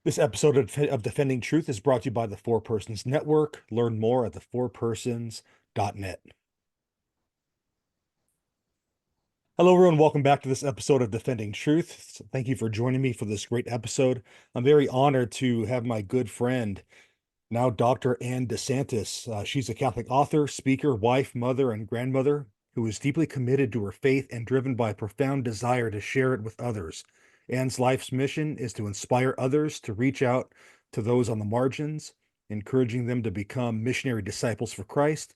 This episode of Defending Truth is brought to you by the Four Persons Network. Learn more at thefourpersons.net. Hello, everyone. Welcome back to this episode of Defending Truth. Thank you for joining me for this great episode. I'm very honored to have my good friend, now Dr. Ann DeSantis. She's a Catholic author, speaker, wife, mother, and grandmother who is deeply committed to her faith and driven by a profound desire to share it with others. Ann's life's mission is to inspire others to reach out to those on the margins, encouraging them to become missionary disciples for Christ.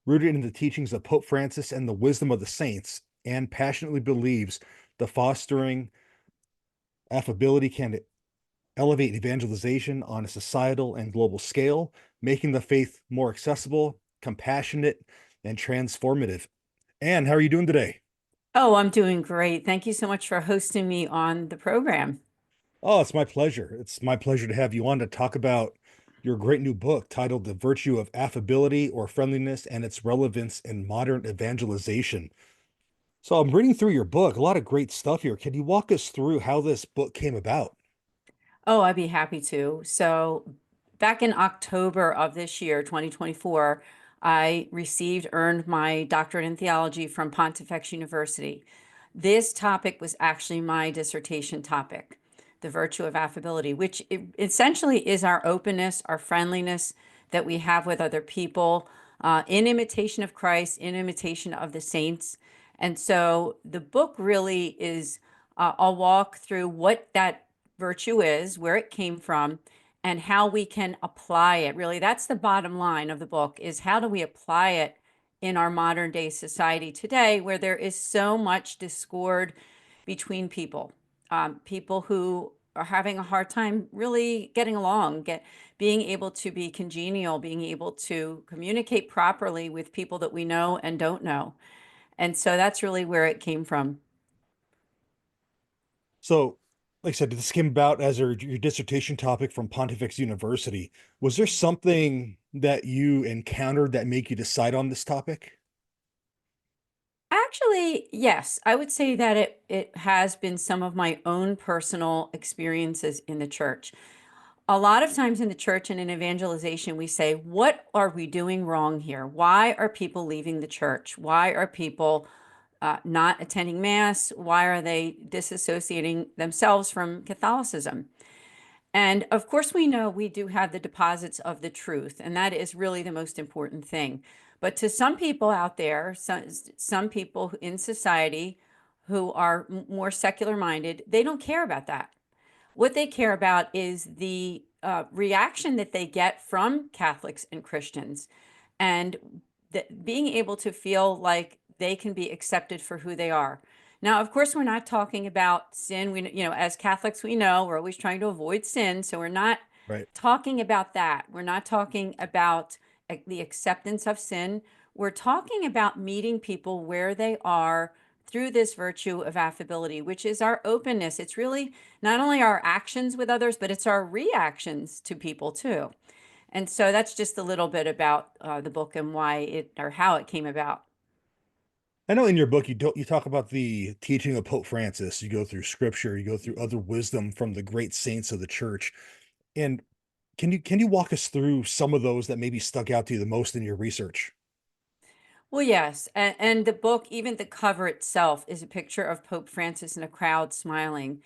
Rooted in the teachings of Pope Francis and the wisdom of the saints, Ann passionately believes the fostering affability can elevate evangelization on a societal and global scale, making the faith more accessible, compassionate, and transformative. Ann, how are you doing today? Oh, I'm doing great. Thank you so much for hosting me on the program. Oh, it's my pleasure. It's my pleasure to have you on to talk about your great new book titled The Virtue of Affability or Friendliness and Its Relevance in Modern Evangelization. So I'm reading through your book, a lot of great stuff here. Can you walk us through how this book came about? Oh, I'd be happy to. So, back in October of this year, 2024, I earned my doctorate in theology from Pontifex University. This topic was actually my dissertation topic, the virtue of affability, which essentially is our openness, our friendliness that we have with other people, in imitation of Christ, in imitation of the saints. And so the book really is, I'll walk through what that virtue is, where it came from, and how we can apply it. Really, that's the bottom line of the book, is how do we apply it in our modern day society today, where there is so much discord between people, people who are having a hard time really getting along, being able to be congenial, being able to communicate properly with people that we know and don't know. And so that's really where it came from. So, like I said, this came about as your dissertation topic from Pontifex University. Was there something that you encountered that made you decide on this topic? Actually, yes, I would say that it has been some of my own personal experiences in the church. A lot of times in the church and in evangelization, we say, what are we doing wrong here? Why are people leaving the church? Why are people not attending Mass? Why are they disassociating themselves from Catholicism? And of course, we know we do have the deposits of the truth, and that is really the most important thing. But to some people out there, some people in society who are more secular minded, they don't care about that. What they care about is the reaction that they get from Catholics and Christians, and being able to feel like they can be accepted for who they are. Now, of course, we're not talking about sin. As Catholics, we know we're always trying to avoid sin. So we're not Right. talking about that. We're not talking about the acceptance of sin. We're talking about meeting people where they are through this virtue of affability, which is our openness. It's really not only our actions with others, but it's our reactions to people too. And so that's just a little bit about the book and why it, or how it came about. I know in your book you talk about the teaching of Pope Francis. You go through scripture, you go through other wisdom from the great saints of the church. And can you walk us through some of those that maybe stuck out to you the most in your research? Well, yes. And the book, even the cover itself, is a picture of Pope Francis in a crowd smiling.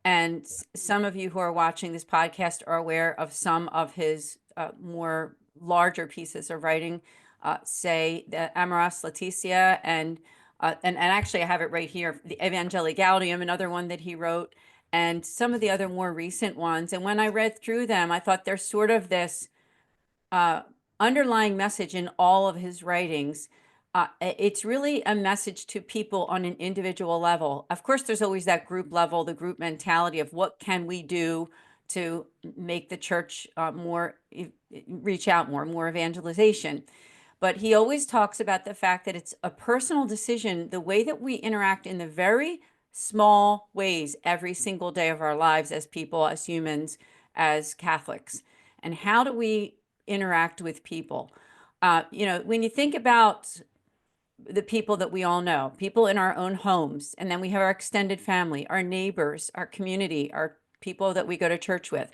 And some of you who are watching this podcast are aware of some of his more larger pieces of writing, say the Amoris Laetitia, and actually I have it right here, the Evangelicalium, another one that he wrote, and some of the other more recent ones. And when I read through them, I thought there's sort of this uh, underlying message in all of his writings. It's really a message to people on an individual level. Of course, there's always that group level, the group mentality of what can we do to make the church reach out more evangelization. But he always talks about the fact that it's a personal decision, the way that we interact in the very small ways every single day of our lives as people, as humans, as Catholics. And how do we interact with people? When you think about the people that we all know, people in our own homes, and then we have our extended family, our neighbors, our community, our people that we go to church with.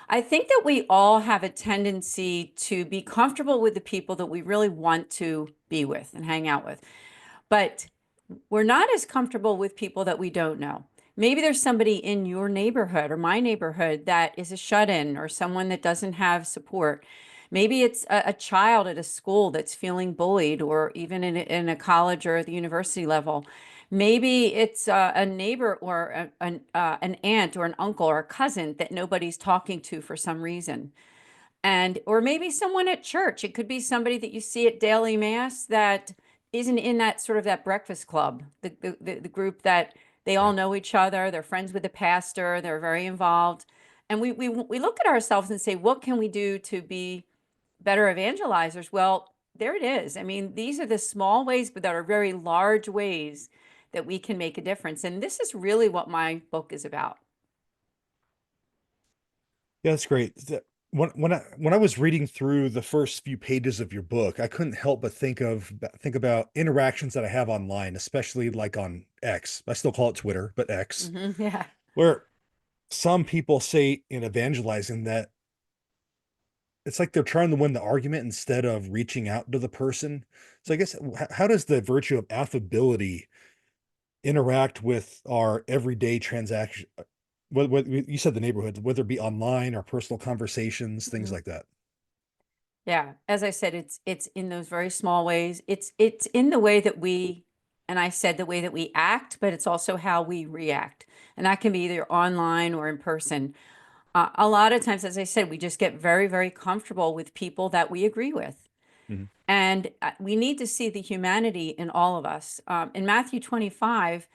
I think that we all have a tendency to be comfortable with the people that we really want to be with and hang out with. But we're not as comfortable with people that we don't know. Maybe there's somebody in your neighborhood or my neighborhood that is a shut-in or someone that doesn't have support. Maybe it's a child at a school that's feeling bullied, or even in a college or at the university level. Maybe it's a neighbor or an aunt or an uncle or a cousin that nobody's talking to for some reason. And or maybe someone at church. It could be somebody that you see at daily mass that isn't in that sort of that breakfast club, the group that they all Right. know each other, they're friends with the pastor, they're very involved. And we look at ourselves and say, what can we do to be better evangelizers? Well, there it is. I mean, these are the small ways, but that are very large ways that we can make a difference. And this is really what my book is about. Yeah, that's great. When I was reading through the first few pages of your book, I couldn't help but think about interactions that I have online, especially like on X. I still call it Twitter, but X, Yeah. where some people say in evangelizing that it's like they're trying to win the argument instead of reaching out to the person. So I guess how does the virtue of affability interact with our everyday transaction? What you said the neighborhood, whether it be online or personal conversations, things Mhm. like that. Yeah, as I said, it's in those very small ways. It's in the way that we, and I said the way that we act, but it's also how we react. And that can be either online or in person. A lot of times, as I said, we just get very, very comfortable with people that we agree with. Mhm. And we need to see the humanity in all of us. In Matthew 25,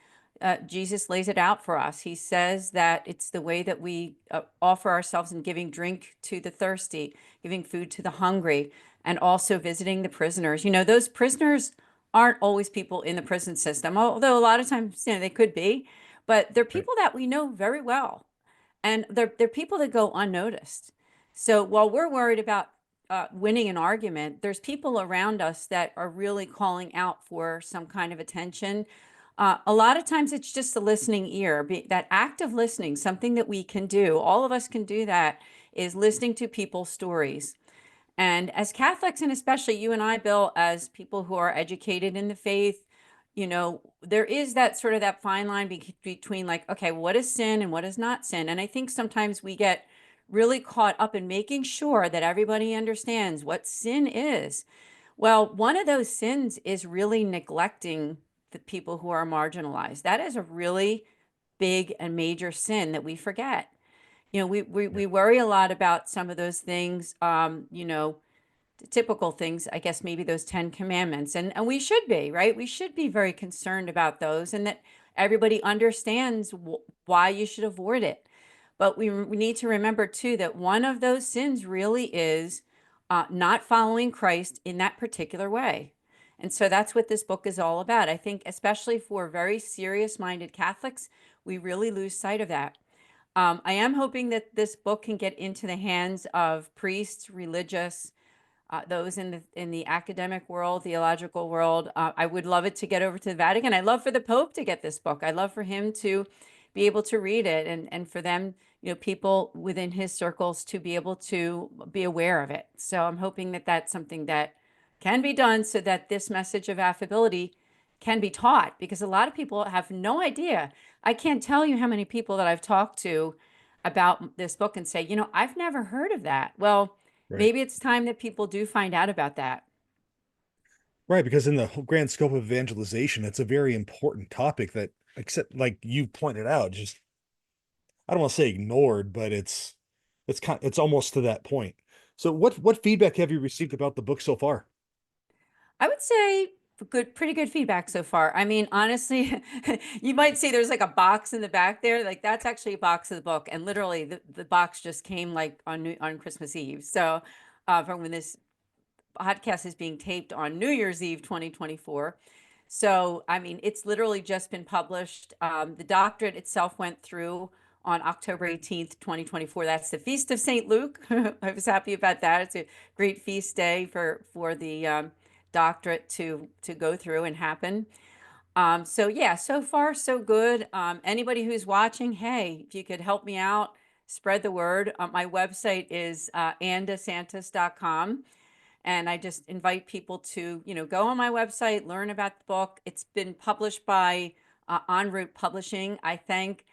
Jesus lays it out for us. He says that it's the way that we offer ourselves in giving drink to the thirsty, giving food to the hungry, and also visiting the prisoners. You know, those prisoners aren't always people in the prison system, although a lot of times, they could be, but they're Right. people that we know very well, and they're people that go unnoticed. So while we're worried about winning an argument, there's people around us that are really calling out for some kind of attention. A lot of times it's just a listening ear, that active listening, something that we can do. All of us can do that, is listening to people's stories. And as Catholics, and especially you and I, Bill, as people who are educated in the faith, there is that sort of that fine line between like, okay, what is sin and what is not sin? And I think sometimes we get really caught up in making sure that everybody understands what sin is. Well, one of those sins is really neglecting the people who are marginalized. That is a really big and major sin that we forget. We Right. worry a lot about some of those things, typical things, I guess maybe those 10 commandments. And we should be, right? We should be very concerned about those, and that everybody understands why you should avoid it. But we need to remember too that one of those sins really is not following Christ in that particular way. And so that's what this book is all about. I think, especially for very serious minded Catholics, we really lose sight of that. I am hoping that this book can get into the hands of priests, religious, those in the academic world, theological world. I would love it to get over to the Vatican. I'd love for the Pope to get this book. I'd love for him to be able to read it, and for them, people within his circles to be able to be aware of it. So I'm hoping that that's something that can be done so that this message of affability can be taught, because a lot of people have no idea. I can't tell you how many people that I've talked to about this book and say, I've never heard of that. Well, Right. maybe it's time that people do find out about that. Right, because in the whole grand scope of evangelization, it's a very important topic that, except like you pointed out, just I don't want to say ignored, but it's almost to that point. So what feedback have you received about the book so far? I would say pretty good feedback so far. I mean, honestly, you might see there's like a box in the back there. Like that's actually a box of the book. And literally the box just came like on Christmas Eve. So from when this podcast is being taped on New Year's Eve 2024. So, I mean, it's literally just been published. The doctorate itself went through on October 18th, 2024. That's the Feast of St. Luke. I was happy about that. It's a great feast day for the doctorate to go through and happen. So yeah, so far so good. Anybody who's watching, hey, if you could help me out, spread the word. My website is andesantis.com. And I just invite people to, go on my website, learn about the book. It's been published by En route Publishing. I thank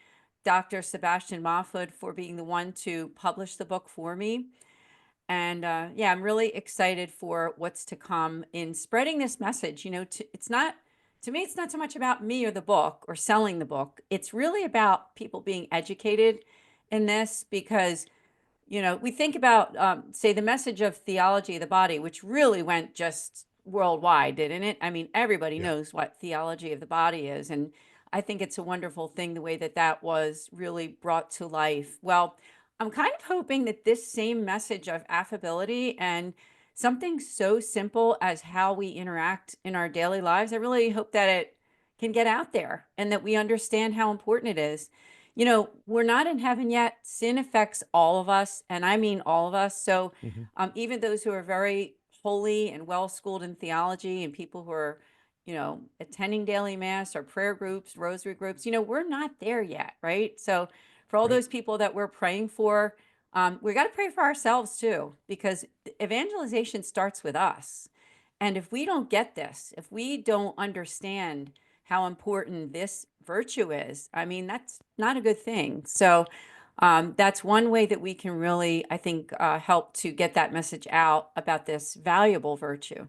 Dr. Sebastian Mahfoud for being the one to publish the book for me. And yeah, I'm really excited for what's to come in spreading this message. It's not, to me, it's not so much about me or the book or selling the book. It's really about people being educated in this, because we think about, say, the message of theology of the body, which really went just worldwide, didn't it? I mean, everybody Yeah. knows what theology of the body is. And I think it's a wonderful thing the way that that was really brought to life. Well, I'm kind of hoping that this same message of affability and something so simple as how we interact in our daily lives, I really hope that it can get out there and that we understand how important it is. We're not in heaven yet. Sin affects all of us, and I mean all of us. So Hmm. even those who are very holy and well schooled in theology, and people who are, attending daily mass or prayer groups, rosary groups, we're not there yet, right? So for all Right. those people that we're praying for, we got to pray for ourselves too, because evangelization starts with us. And if we don't get this, if we don't understand how important this virtue is, I mean, that's not a good thing. So that's one way that we can really, I think, help to get that message out about this valuable virtue.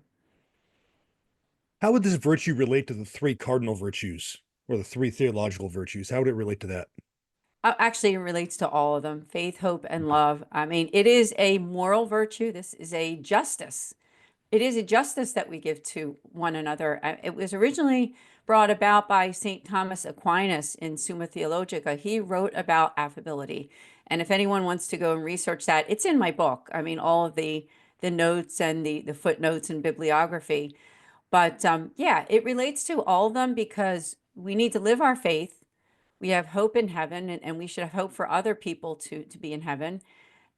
How would this virtue relate to the three cardinal virtues or the three theological virtues? How would it relate to that? Actually, it relates to all of them: faith, hope, and Okay. love. I mean, it is a moral virtue. This is a justice. It is a justice that we give to one another. It was originally brought about by Saint Thomas Aquinas in Summa Theologica. He wrote about affability. And if anyone wants to go and research that, it's in my book. I mean, all of the notes and the footnotes and bibliography. But yeah, it relates to all of them because we need to live our faith. We have hope in heaven, and we should have hope for other people to be in heaven.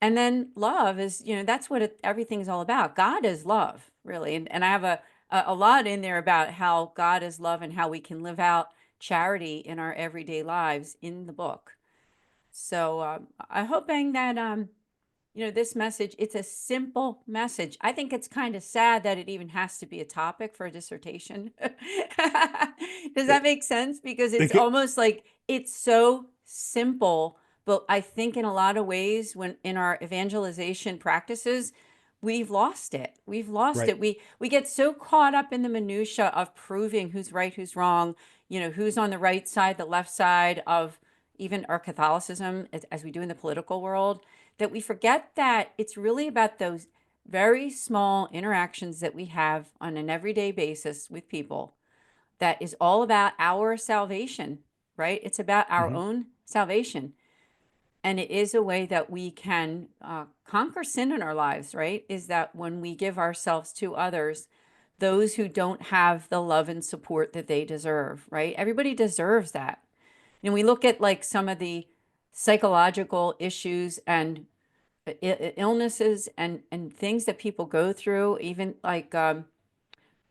And then love is, that's what everything's all about. God is love, really. And I have a lot in there about how God is love and how we can live out charity in our everyday lives in the book. So I'm hoping that this message, it's a simple message. I think it's kind of sad that it even has to be a topic for a dissertation. Does Yeah. that make sense? Because it's Think it, almost like it's so simple, but I think in a lot of ways, when in our evangelization practices, we've lost it. We've lost right. it. We get so caught up in the minutia of proving who's right, who's wrong, who's on the right side, the left side of even our Catholicism, as we do in the political world, that we forget that it's really about those very small interactions that we have on an everyday basis with people, that is all about our salvation, right? It's about our Hmm. own salvation. And it is a way that we can conquer sin in our lives, right? Is that when we give ourselves to others, those who don't have the love and support that they deserve, right? Everybody deserves that. And we look at like some of the psychological issues and illnesses and things that people go through, even like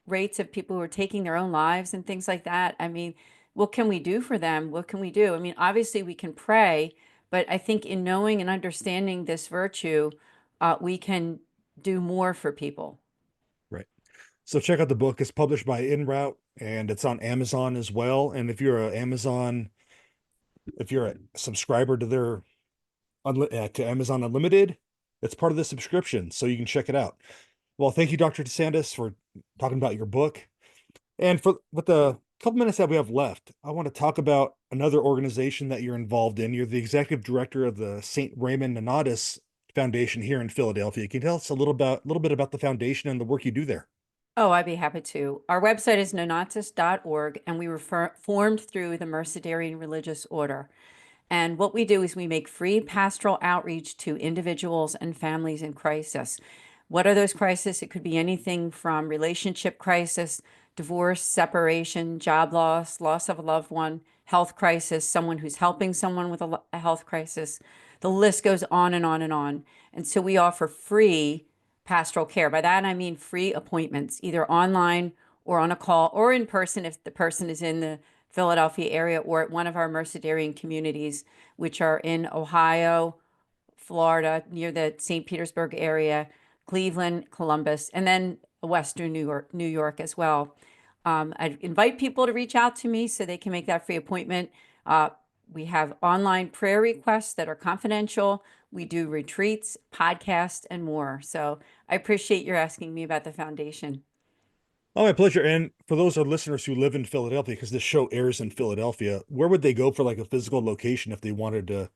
rates of people who are taking their own lives and things like that. I mean, what can we do for them? What can we do? I mean, obviously we can pray, but I think in knowing and understanding this virtue, we can do more for people. Right. So check out the book. It's published by En route and it's on Amazon as well. And if you're a subscriber to their to Amazon Unlimited, it's part of the subscription, so you can check it out. Well, thank you, Dr. DeSantis, for talking about your book. And for with the couple minutes that we have left, I want to talk about another organization that you're involved in. You're the executive director of the Saint Raymond Nonnatus Foundation here in Philadelphia. Can you tell us a little bit about the foundation and the work you do there? Oh, I'd be happy to. Our website is nonatus.org, and we were formed through the Mercedarian Religious Order. And what we do is we make free pastoral outreach to individuals and families in crisis. What are those crises? It could be anything from relationship crisis, divorce, separation, job loss, loss of a loved one, health crisis, someone who's helping someone with a health crisis. The list goes on and on and on. And so we offer free pastoral care. By that, I mean free appointments, either online or on a call or in person if the person is in the Philadelphia area or at one of our Mercedarian communities, which are in Ohio, Florida, near the St. Petersburg area, Cleveland, Columbus, and then Western New York as well. I invite people to reach out to me so they can make that free appointment. Uh, we have online prayer requests that are confidential. We do retreats, podcasts, and more. So I appreciate your asking me about the foundation. Oh, my pleasure. And for those of our listeners who live in Philadelphia, because this show airs in Philadelphia, where would they go for like a physical location if they wanted to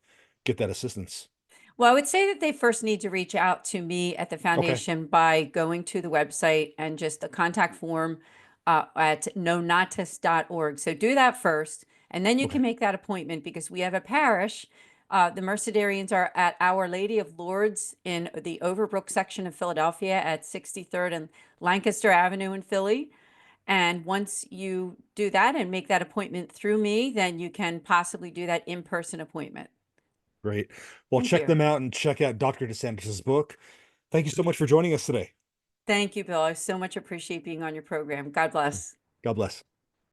get that assistance? Well, I would say that they first need to reach out to me at the Okay. foundation by going to the website and just the contact form at nonnatus.org. So do that first, and then you Okay. can make that appointment because we have a parish. The Mercedarians are at Our Lady of Lourdes in the Overbrook section of Philadelphia at 63rd and Lancaster Avenue in Philly. And once you do that and make that appointment through me, then you can possibly do that in-person appointment. Great. Well, Thank check you. them out and check out Dr. DeSantis's book. Thank you so much for joining us today. Thank you, Bill. I so much appreciate being on your program. God bless. God bless.